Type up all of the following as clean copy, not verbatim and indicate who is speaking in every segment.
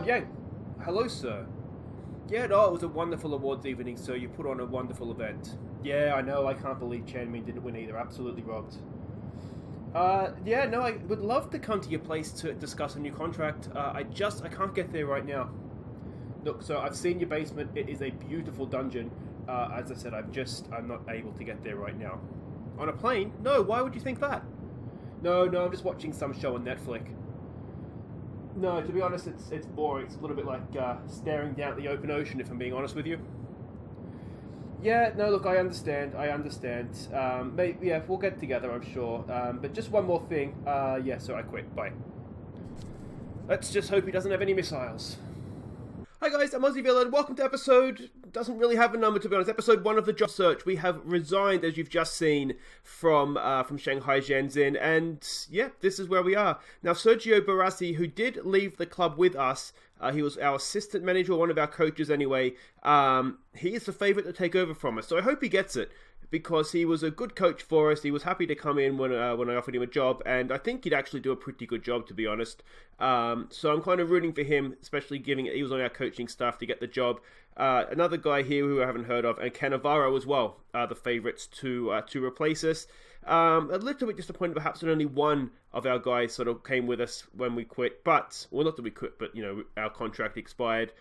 Speaker 1: Yang. Hello, sir. Yeah, no, it was a wonderful awards evening, sir. You put on a wonderful event. Yeah, I know. I can't believe Chanmin didn't win either. Absolutely robbed. Yeah, no, I would love to come to your place to discuss a new contract. I can't get there right now. Look, so I've seen your basement. It is a beautiful dungeon. As I said, I'm not able to get there right now. On a plane? No, why would you think that? No, I'm just watching some show on Netflix. No, to be honest, it's boring. It's a little bit like staring down at the open ocean, if I'm being honest with you. Yeah, no, look, I understand. Maybe, yeah, we'll get together, I'm sure. But just one more thing. Yeah, so I quit. Bye. Let's just hope he doesn't have any missiles. Hi guys, I'm Aussie Villain. Welcome to episode, doesn't really have a number to be honest, episode 1 of the job search. We have resigned, as you've just seen, from Shanghai Shenxin, and yeah, this is where we are. Now, Sergio Barassi, who did leave the club with us, he was our assistant manager, one of our coaches anyway, he is the favourite to take over from us, so I hope he gets it, because he was a good coach for us. He was happy to come in when I offered him a job, and I think he'd actually do a pretty good job, to be honest. So I'm kind of rooting for him, especially given he was on our coaching staff to get the job. Another guy here who I haven't heard of, and Cannavaro as well, the favourites to replace us. A little bit disappointed perhaps that only one of our guys sort of came with us when we quit, but, well, not that we quit, but, you know, our contract expired.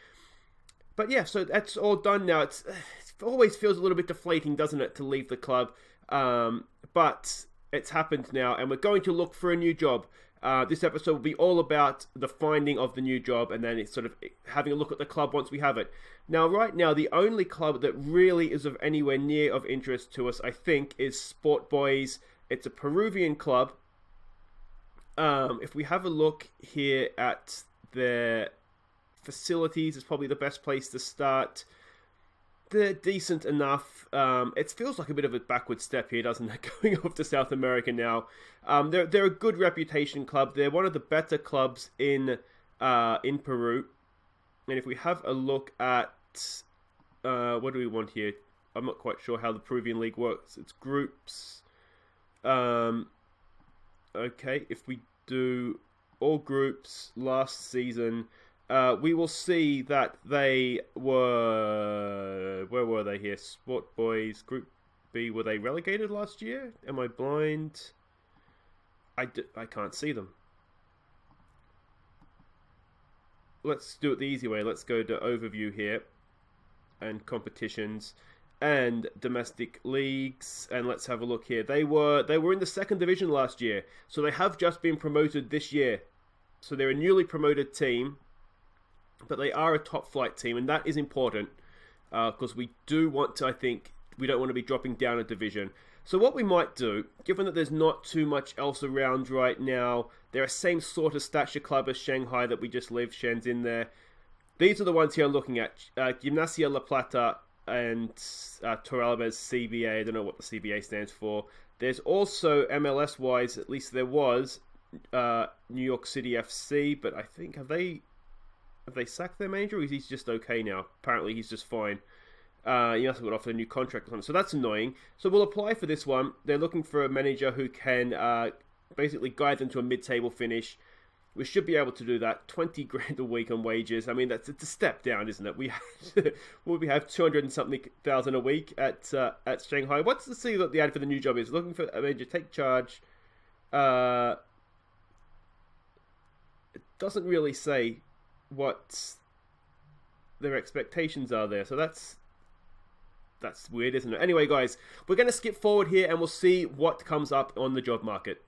Speaker 1: But yeah, so that's all done now. It always feels a little bit deflating, doesn't it, to leave the club? But it's happened now, and we're going to look for a new job. This episode will be all about the finding of the new job, and then it's sort of having a look at the club once we have it. Now, right now, the only club that really is of anywhere near of interest to us, I think, is Sport Boys. It's a Peruvian club. If we have a look here at their facilities, it's probably the best place to start. They're decent enough. It feels like a bit of a backward step here, doesn't it? Going off to South America now. They're a good reputation club. They're one of the better clubs in Peru. And if we have a look at what do we want here? I'm not quite sure how the Peruvian league works. It's groups. Okay, if we do all groups last season, we will see that they were... Where were they here? Sport Boys, Group B. Were they relegated last year? Am I blind? I can't see them. Let's do it the easy way. Let's go to overview here. And competitions. And domestic leagues. And let's have a look here. They were in the second division last year. So they have just been promoted this year. So they're a newly promoted team. But they are a top flight team, and that is important because we do want to, I think, we don't want to be dropping down a division. So what we might do, given that there's not too much else around right now, they're a same sort of stature club as Shanghai that we just lived, Shenzhen there. These are the ones here I'm looking at. Gimnasia La Plata and Torralbes CBA. I don't know what the CBA stands for. There's also MLS-wise, at least there was, New York City FC, but I think, have they sacked their manager, or is he just okay now? Apparently he's just fine. He also got offered a new contract or something, so that's annoying. So we'll apply for this one. They're looking for a manager who can basically guide them to a mid-table finish. We should be able to do that. 20 grand a week on wages. I mean, it's a step down, isn't it? We have 200 and something thousand a week at Shanghai. What's the see what the ad for the new job is? Looking for a manager, take charge. It doesn't really say what their expectations are there, so that's weird, isn't it? Anyway, guys, we're going to skip forward here and we'll see what comes up on the job market.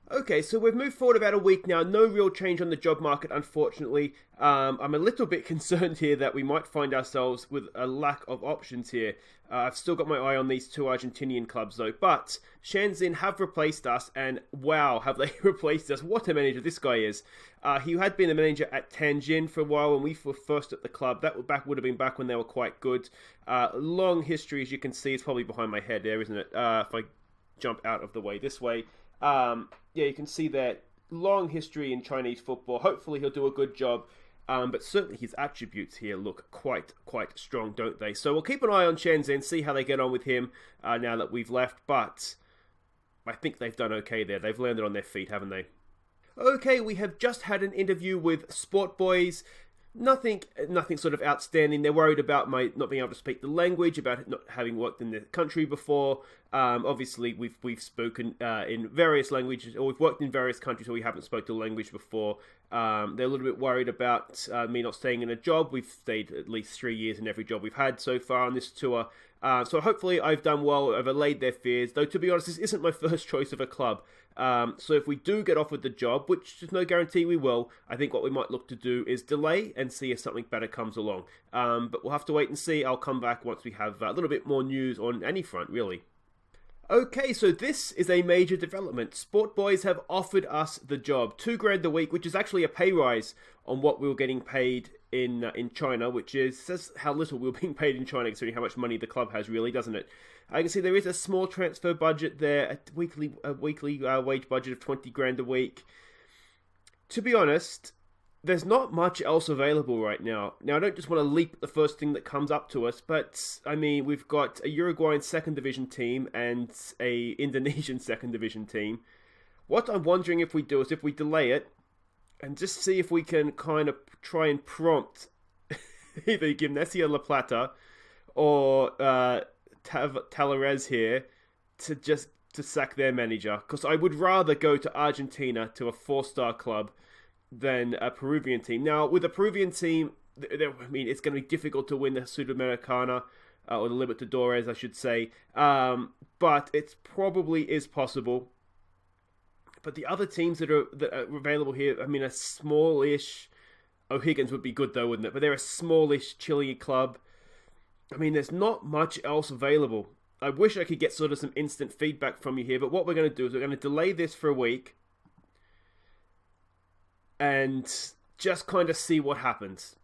Speaker 1: Okay, so we've moved forward about a week now. No real change on the job market, unfortunately. I'm a little bit concerned here that we might find ourselves with a lack of options here. I've still got my eye on these two Argentinian clubs, though. But Shenzhen have replaced us, and wow, have they replaced us. What a manager this guy is. He had been the manager at Tianjin for a while when we were first at the club. That would have been back when they were quite good. Long history, as you can see. It's probably behind my head there, isn't it? If I jump out of the way this way. Yeah, you can see that long history in Chinese football. Hopefully he'll do a good job. But certainly his attributes here look quite strong, don't they? So we'll keep an eye on Shenzhen, see how they get on with him now that we've left. But I think they've done okay there. They've landed on their feet, haven't they? Okay, we have just had an interview with Sport Boys. nothing sort of outstanding. They're worried about my not being able to speak the language, about not having worked in the country before. Obviously, we've spoken in various languages, or we've worked in various countries where we haven't spoken the language before. They're a little bit worried about me not staying in a job. We've stayed at least 3 years in every job we've had so far on this tour. So hopefully I've done well. I've allayed their fears. Though, to be honest, this isn't my first choice of a club. So if we do get offered the job, which there's no guarantee we will, I think what we might look to do is delay and see if something better comes along. But we'll have to wait and see. I'll come back once we have a little bit more news on any front, really. Okay, so this is a major development. Sport Boys have offered us the job, $2,000 a week, which is actually a pay rise on what we were getting paid in China, which says how little we were being paid in China, considering how much money the club has, really, doesn't it? I can see there is a small transfer budget there, a weekly wage budget of $20,000 a week. To be honest, there's not much else available right now. Now, I don't just want to leap at the first thing that comes up to us, but, I mean, we've got a Uruguayan second division team and a Indonesian second division team. What I'm wondering if we do is if we delay it and just see if we can kind of try and prompt either Gimnasia La Plata or Talares here to sack their manager. Because I would rather go to Argentina, to a 4-star club, than a Peruvian team. Now, with a Peruvian team, I mean, it's going to be difficult to win the Sudamericana, or the Libertadores, I should say. But it probably is possible. But the other teams that are available here, I mean, a smallish... O'Higgins would be good though, wouldn't it? But they're a smallish Chilean club. I mean, there's not much else available. I wish I could get sort of some instant feedback from you here, but what we're going to do is we're going to delay this for a week and just kind of see what happens.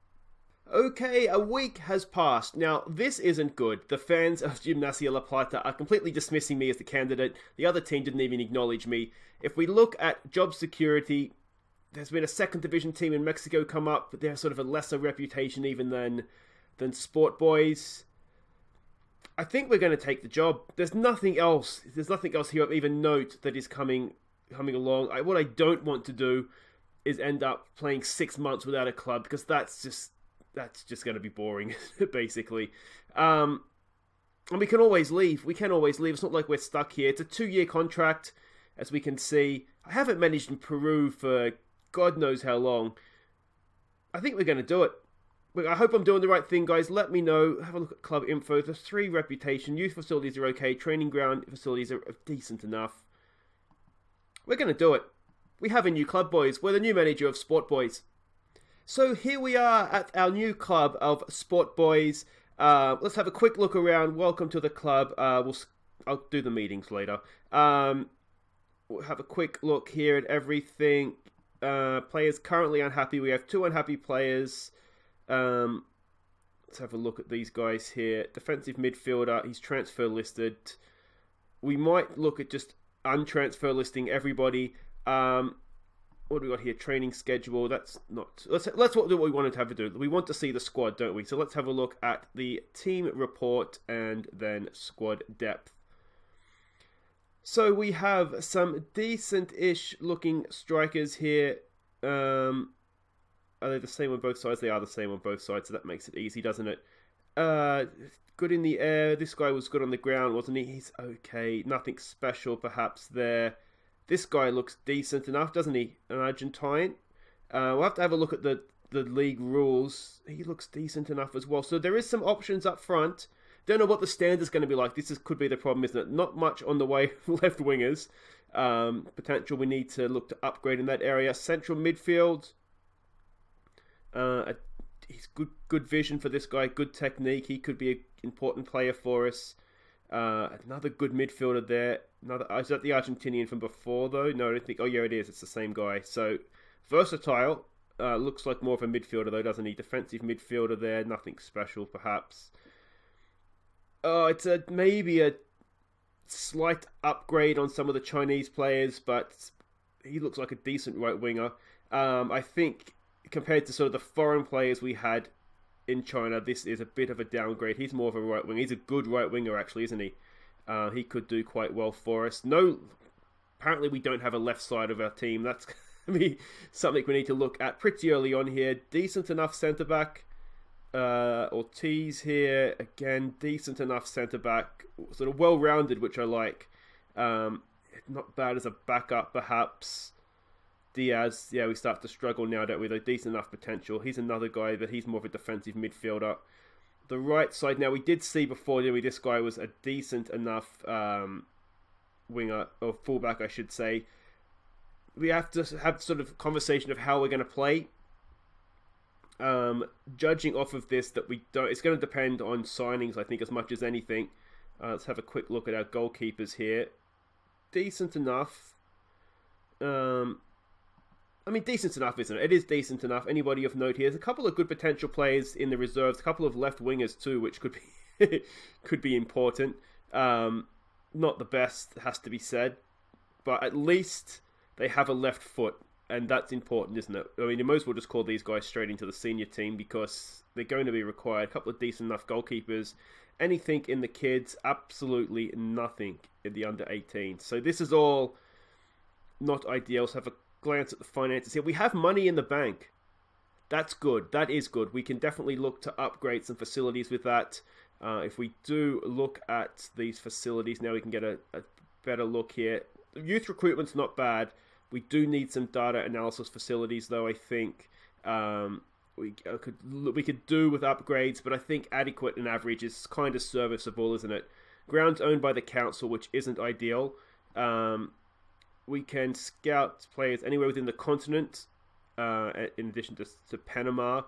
Speaker 1: Okay, a week has passed. Now, this isn't good. The fans of Gimnasia La Plata are completely dismissing me as the candidate. The other team didn't even acknowledge me. If we look at job security, there's been a second division team in Mexico come up, but they're sort of a lesser reputation even than Sport Boys. I think we're going to take the job. There's nothing else. There's nothing else here of even note that is coming along. What I don't want to do is end up playing 6 months without a club, because that's just going to be boring, basically. And we can always leave. It's not like we're stuck here. It's a 2-year contract, as we can see. I haven't managed in Peru for God knows how long. I think we're going to do it. I hope I'm doing the right thing, guys. Let me know. Have a look at club info. There's 3 reputation. Youth facilities are okay. Training ground facilities are decent enough. We're going to do it. We have a new club, boys. We're the new manager of Sport Boys. So here we are at our new club of Sport Boys. Let's have a quick look around. Welcome to the club. I'll do the meetings later. We'll have a quick look here at everything. Players currently unhappy. We have 2 unhappy players. Let's have a look at these guys here. Defensive midfielder, he's transfer listed. We might look at just untransfer listing everybody. What do we got here? Training schedule. That's not... Let's do what we wanted to have to do. We want to see the squad, don't we? So let's have a look at the team report and then squad depth. So we have some decent-ish looking strikers here. Are they the same on both sides? They are the same on both sides, so that makes it easy, doesn't it? Good in the air. This guy was good on the ground, wasn't he? He's okay. Nothing special, perhaps, there. This guy looks decent enough, doesn't he? An Argentine. We'll have to have a look at the league rules. He looks decent enough as well. So there is some options up front. Don't know what the stand is going to be like. Could be the problem, isn't it? Not much on the way left wingers. Potential we need to look to upgrade in that area. Central midfield. He's good vision for this guy. Good technique. He could be an important player for us. Another good midfielder there. Is that the Argentinian from before, though? No, I don't think... Oh, yeah, it is. It's the same guy. So, versatile. Looks like more of a midfielder, though, doesn't he? Defensive midfielder there. Nothing special, perhaps. It's maybe a slight upgrade on some of the Chinese players, but he looks like a decent right winger. I think compared to sort of the foreign players we had in China, this is a bit of a downgrade. He's more of a right winger. He's a good right winger, actually, isn't he? He could do quite well for us. No, apparently we don't have a left side of our team. That's be something we need to look at pretty early on here. Decent enough centre back. Ortiz here again, decent enough centre back, sort of well rounded, which I like. Not bad as a backup, perhaps. Diaz, yeah, we start to struggle now, don't we? Though decent enough potential. He's another guy, but he's more of a defensive midfielder. The right side, now we did see before, didn't we? This guy was a decent enough winger, or fullback, I should say. We have to have sort of conversation of how we're going to play. Judging off of this, that we don't, it's going to depend on signings, I think, as much as anything. Let's have a quick look at our goalkeepers here. Decent enough. I mean, decent enough, isn't it? It is decent enough. Anybody of note here? There's a couple of good potential players in the reserves. A couple of left wingers too, which could be could be important. Not the best, has to be said, but at least they have a left foot, and that's important, isn't it? I mean, you might as well just call these guys straight into the senior team because they're going to be required. A couple of decent enough goalkeepers. Anything in the kids? Absolutely nothing in the under 18. So this is all not ideal. Let's have a glance at the finances here. We have money in the bank. That's good. That is good. We can definitely look to upgrade some facilities with that. If we do look at these facilities now, we can get a better look here. Youth recruitment's not bad. We do need some data analysis facilities, though. I think we could do with upgrades, but I think adequate and average is kind of serviceable, isn't it? Grounds owned by the council, which isn't ideal. We can scout players anywhere within the continent, in addition to Panama.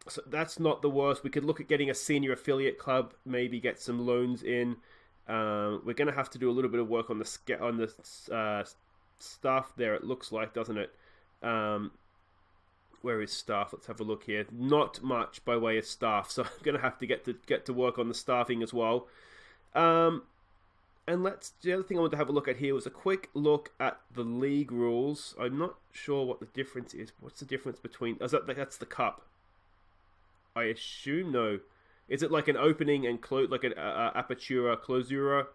Speaker 1: So that's not the worst. We could look at getting a senior affiliate club, maybe get some loans in. We're going to have to do a little bit of work on the staff there, it looks like, doesn't it? Where is staff? Let's have a look here. Not much by way of staff, so I'm going to have to get to work on the staffing as well. And the other thing I wanted to have a look at here was a quick look at the league rules. I'm not sure what the difference is. What's the difference between... that's the cup. I assume, no. Is it like an opening and close, like an apertura, clausura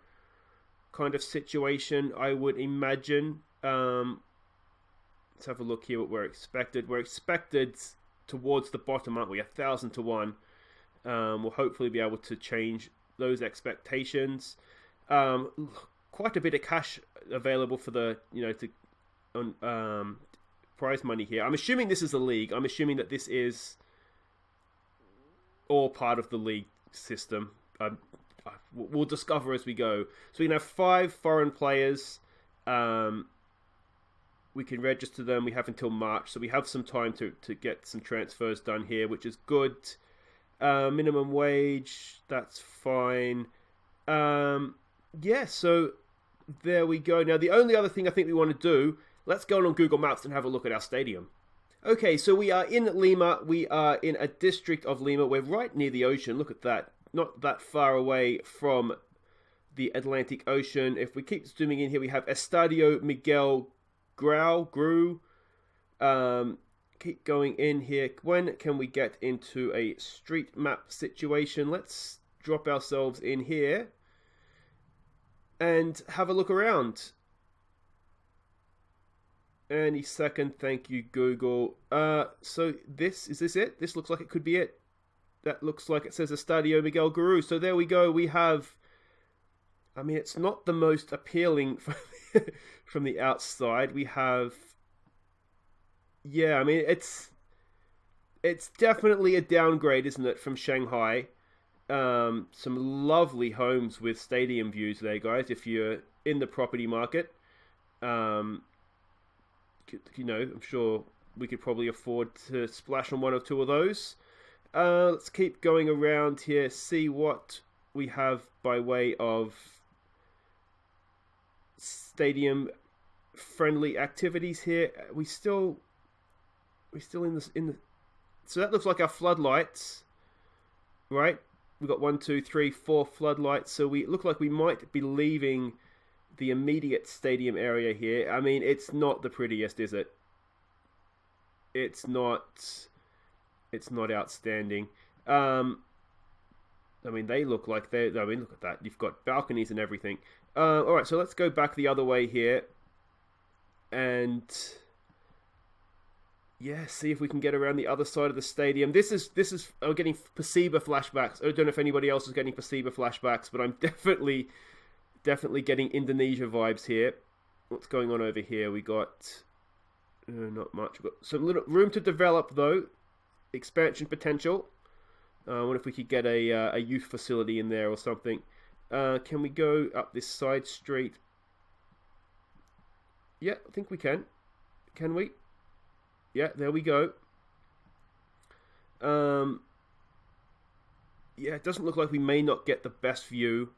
Speaker 1: kind of situation? I would imagine. Let's have a look here what we're expected. We're expected towards the bottom, aren't we? 1,000 to 1. We'll hopefully be able to change those expectations. Quite a bit of cash available for the prize money here. I'm assuming this is the league. I'm assuming that this is all part of the league system. We'll discover as we go. So we can have 5 foreign players. We can register them. We have until March, so we have some time to get some transfers done here, which is good. Minimum wage, that's fine. Yeah, so there we go. Now, the only other thing I think we want to do, let's go on Google Maps and have a look at our stadium. Okay, so we are in Lima. We are in a district of Lima. We're right near the ocean. Look at that. Not that far away from the Atlantic Ocean. If we keep zooming in here, we have Estadio Miguel Grau. Keep going in here. When can we get into a street map situation? Let's drop ourselves in here and have a look around. Any second, thank you, Google. So is this it? This looks like it could be it. That looks like it says Estadio Miguel Grau. So there we go. We have, I mean, it's not the most appealing from the outside. We have, yeah, I mean, it's definitely a downgrade, isn't it, from Shanghai? Some lovely homes with stadium views there, guys, if you're in the property market. I'm sure we could probably afford to splash on 1 or 2 of those. Let's keep going around here, see what we have by way of stadium friendly activities here. We still in the so that looks like our floodlights, right? We've got 1, 2, 3, 4 floodlights, so we look like we might be leaving the immediate stadium area here. I mean, it's not the prettiest, is it? It's not outstanding. I mean, they look like I mean, look at that. You've got balconies and everything. All right, so let's go back the other way here. and yeah, see if we can get around the other side of the stadium. This is I'm getting Pasiba flashbacks. I don't know if anybody else is getting Pasiba flashbacks, but I'm definitely getting Indonesia vibes here. What's going on over here? We got not much. We've got some little room to develop though. Expansion potential. I wonder if we could get a youth facility in there or something. Can we go up this side street? Yeah, I think we can. Can we? Yeah, there we go. Yeah, it doesn't look like we may not get the best view.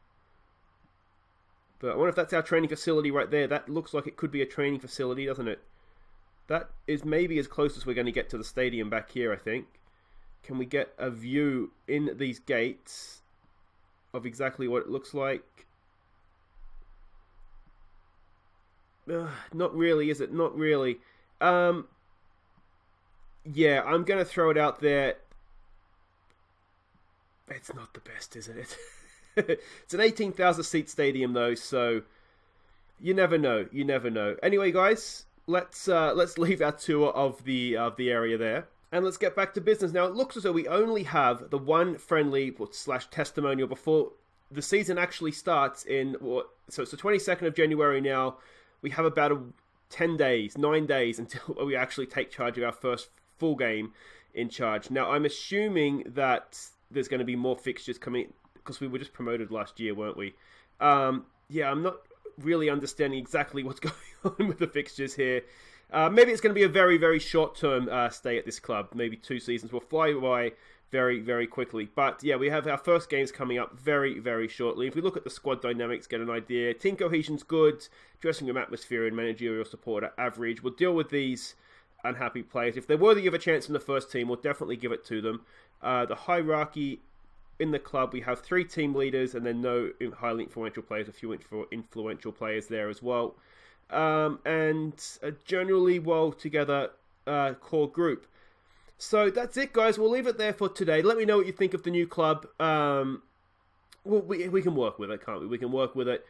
Speaker 1: But I wonder if that's our training facility right there. That looks like it could be a training facility, doesn't it? That is maybe as close as we're going to get to the stadium back here, I think. Can we get a view in these gates of exactly what it looks like? Not really, is it? Not really. Yeah, I'm going to throw it out there. It's not the best, is it? It's an 18,000 seat stadium though, so you never know. You never know. Anyway, guys, let's leave our tour of the area there, and let's get back to business. Now, it looks as though we only have the one friendly / testimonial before the season actually starts in what? So it's the 22nd of January now. We have about 9 days until we actually take charge of our first full game in charge. Now, I'm assuming that there's going to be more fixtures coming, because we were just promoted last year, weren't we? Yeah, I'm not really understanding exactly what's going on with the fixtures here. Maybe it's going to be a very, very short-term stay at this club. Maybe 2 seasons will fly by very, very quickly. But yeah, we have our first games coming up very, very shortly. If we look at the squad dynamics, get an idea. Team cohesion's good. Dressing room atmosphere and managerial support are average. We'll deal with these unhappy players. If they're worthy of a chance in the first team, we'll definitely give it to them. The hierarchy in the club, we have 3 team leaders and then no highly influential players, a few influential players there as well. And a generally well together core group. So that's it, guys. We'll leave it there for today. Let me know what you think of the new club. We can work with it, can't we? We can work with it.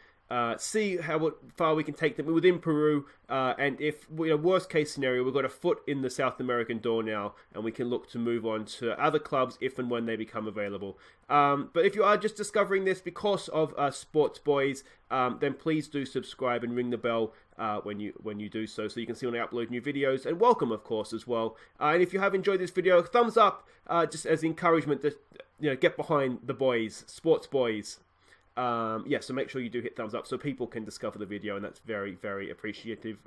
Speaker 1: See how far we can take them within Peru, and if worst case scenario, we've got a foot in the South American door now, and we can look to move on to other clubs if and when they become available. But if you are just discovering this because of Sports Boys, then please do subscribe and ring the bell when you do so you can see when I upload new videos, and welcome, of course, as well. And if you have enjoyed this video, thumbs up, just as encouragement to get behind the boys, Sports Boys. Yeah, so make sure you do hit thumbs up so people can discover the video, and that's very, very appreciated,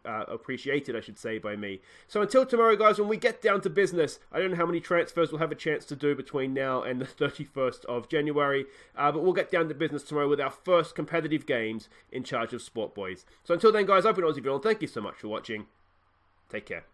Speaker 1: I should say, by me. So until tomorrow, guys, when we get down to business, I don't know how many transfers we'll have a chance to do between now and the 31st of January, but we'll get down to business tomorrow with our first competitive games in charge of Sport Boys. So until then, guys, I've been Aussie, and thank you so much for watching. Take care.